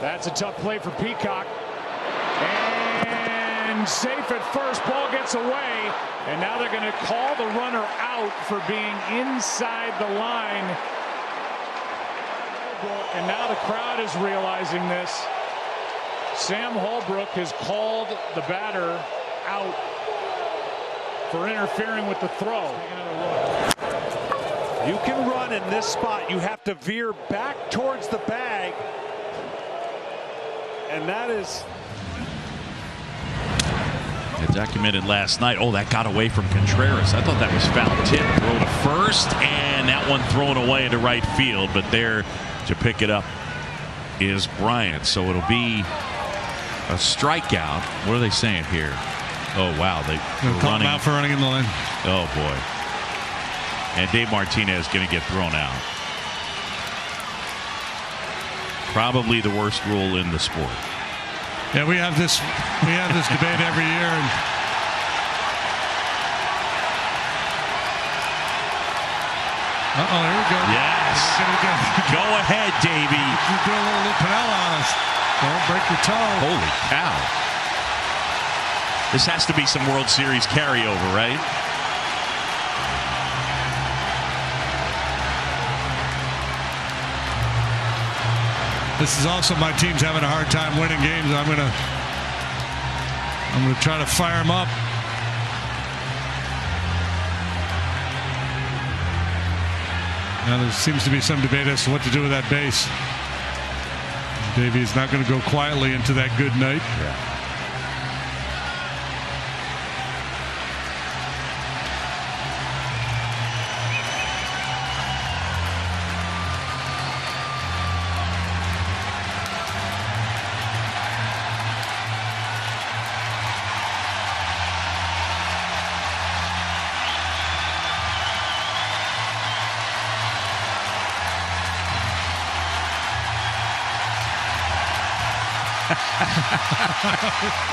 That's a tough play for Peacock. And safe at first. Ball gets away. And now they're going to call the runner out for being inside the line. And now the crowd is realizing this. Sam Holbrook has called the batter out for interfering with the throw. You can run in this spot. You have to veer back towards the bag. And that is... Documented last night. Oh, that got away from Contreras. I thought that was foul tip. Throw to first, and that one thrown away into right field. But there to pick it up is Bryant. So it'll be a strikeout. What are they saying here? Oh, wow. They're calling out for running in the lane. Oh, boy. And Dave Martinez going to get thrown out. Probably the worst rule in the sport. Yeah, we have this debate every year. And here we go. Yes. Go ahead, Davey. You do a little Pinella on us. Don't break your toe. Holy cow. This has to be some World Series carryover, right? This is also my team's having a hard time winning games. I'm gonna try to fire them up. Now there seems to be some debate as to what to do with that base. Davey's not going to go quietly into that good night. Yeah.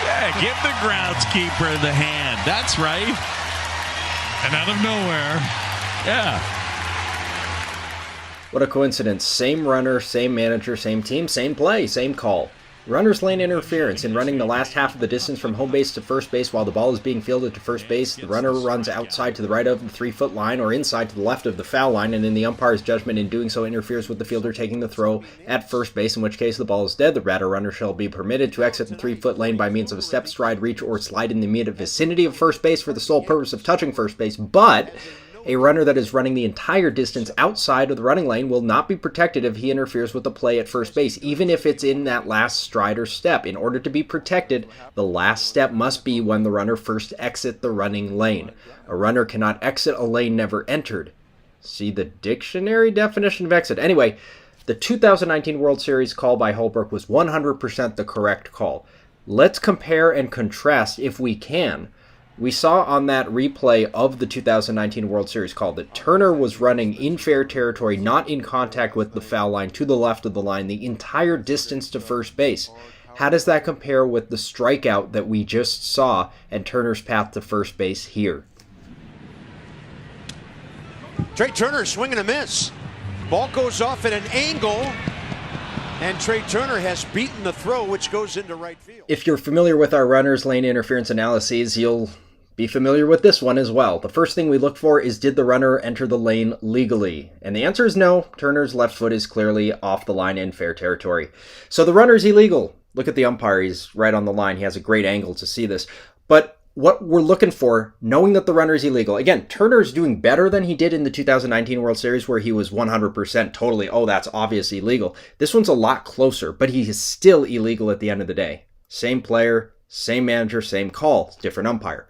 Yeah, give the groundskeeper the hand. That's right. And out of nowhere. Yeah. What a coincidence. Same runner, same manager, same team, same play, same call. Runner's lane interference in running the last half of the distance from home base to first base while the ball is being fielded to first base. The runner runs outside to the right of the 3-foot line or inside to the left of the foul line, and in the umpire's judgment in doing so interferes with the fielder taking the throw at first base, in which case the ball is dead. The batter runner shall be permitted to exit the 3-foot lane by means of a step, stride, reach, or slide in the immediate vicinity of first base for the sole purpose of touching first base, but a runner that is running the entire distance outside of the running lane will not be protected if he interferes with the play at first base, even if it's in that last stride or step. In order to be protected, the last step must be when the runner first exits the running lane. A runner cannot exit a lane never entered. See the dictionary definition of exit. Anyway, the 2019 World Series call by Holbrook was 100% the correct call. Let's compare and contrast if we can. We saw on that replay of the 2019 World Series call that Turner was running in fair territory, not in contact with the foul line, to the left of the line, the entire distance to first base. How does that compare with the strikeout that we just saw and Turner's path to first base here? Trey Turner swinging a miss. Ball goes off at an angle. And Trey Turner has beaten the throw, which goes into right field. If you're familiar with our runner's lane interference analyses, you'll be familiar with this one as well. The first thing we look for is, did the runner enter the lane legally? And the answer is no. Turner's left foot is clearly off the line in fair territory. So the runner's illegal. Look at the umpire. He's right on the line. He has a great angle to see this. But what we're looking for, knowing that the runner is illegal, again, Turner's doing better than he did in the 2019 World Series where he was 100% totally, oh, that's obviously illegal. This one's a lot closer, but he is still illegal at the end of the day. Same player, same manager, same call, different umpire.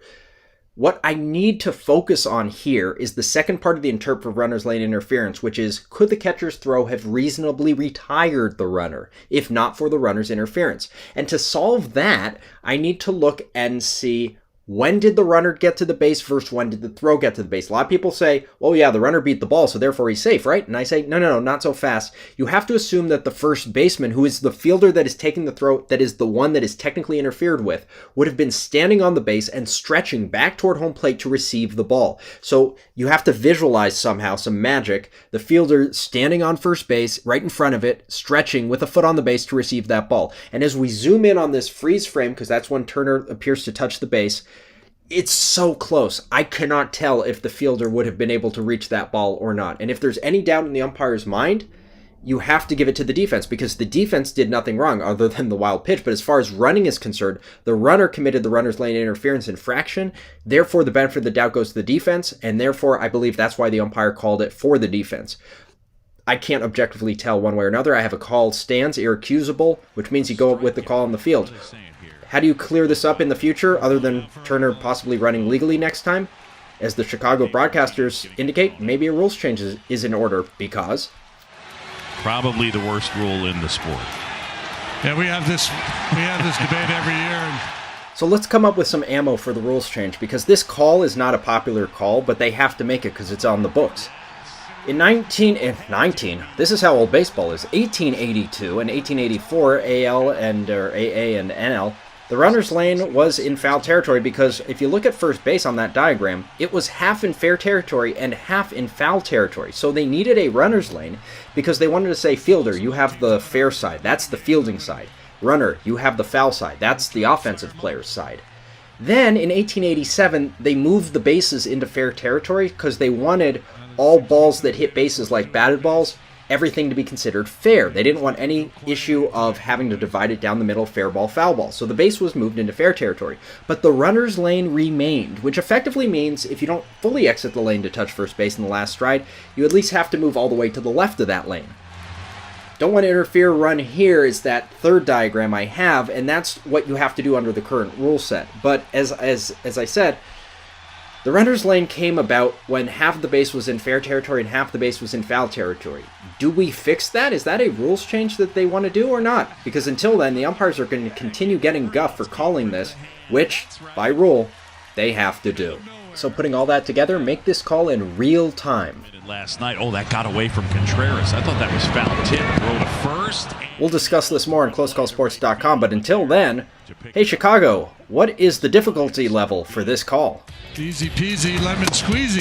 What I need to focus on here is the second part of the interp for runner's lane interference, which is, could the catcher's throw have reasonably retired the runner, if not for the runner's interference? And to solve that, I need to look and see, When did the runner get to the base versus when did the throw get to the base? A lot of people say, well, yeah, the runner beat the ball, so therefore he's safe, right? And I say, no, not so fast. You have to assume that the first baseman, who is the fielder that is taking the throw, that is the one that is technically interfered with, would have been standing on the base and stretching back toward home plate to receive the ball. So you have to visualize somehow, some magic, the fielder standing on first base, right in front of it, stretching with a foot on the base to receive that ball. And as we zoom in on this freeze frame, because that's when Turner appears to touch the base, it's so close. I cannot tell if the fielder would have been able to reach that ball or not. And if there's any doubt in the umpire's mind, you have to give it to the defense, because the defense did nothing wrong other than the wild pitch. But as far as running is concerned, the runner committed the runner's lane interference infraction. Therefore, the benefit of the doubt goes to the defense, and therefore, I believe that's why the umpire called it for the defense. I can't objectively tell one way or another. I have a call stands irrecusable, which means you go with the call on the field. How do you clear this up in the future, other than Turner possibly running legally next time? As the Chicago broadcasters indicate, maybe a rules change is in order, because probably the worst rule in the sport. Yeah, we have this debate every year. So let's come up with some ammo for the rules change, because this call is not a popular call, but they have to make it because it's on the books. In 1882, this is how old baseball is, 1882 and 1884, AL and or AA and NL, the runner's lane was in foul territory, because if you look at first base on that diagram, it was half in fair territory and half in foul territory. So they needed a runner's lane because they wanted to say, fielder, you have the fair side. That's the fielding side. Runner, you have the foul side. That's the offensive player's side. Then in 1887, they moved the bases into fair territory because they wanted all balls that hit bases, like batted balls, everything to be considered fair. They didn't want any issue of having to divide it down the middle, fair ball, foul ball. So the base was moved into fair territory. But the runner's lane remained, which effectively means if you don't fully exit the lane to touch first base in the last stride, you at least have to move all the way to the left of that lane. Don't want to interfere run here is that third diagram I have, and that's what you have to do under the current rule set. But as I said, the runner's lane came about when half of the base was in fair territory and half the base was in foul territory. Do we fix that? Is that a rules change that they want to do or not? Because until then, the umpires are going to continue getting guff for calling this, which, by rule, they have to do. So putting all that together, make this call in real time. Last night, that got away from Contreras. I thought that was foul tip. Throw to first. We'll discuss this more on CloseCallSports.com, but until then, hey Chicago, what is the difficulty level for this call? Easy peasy, lemon squeezy.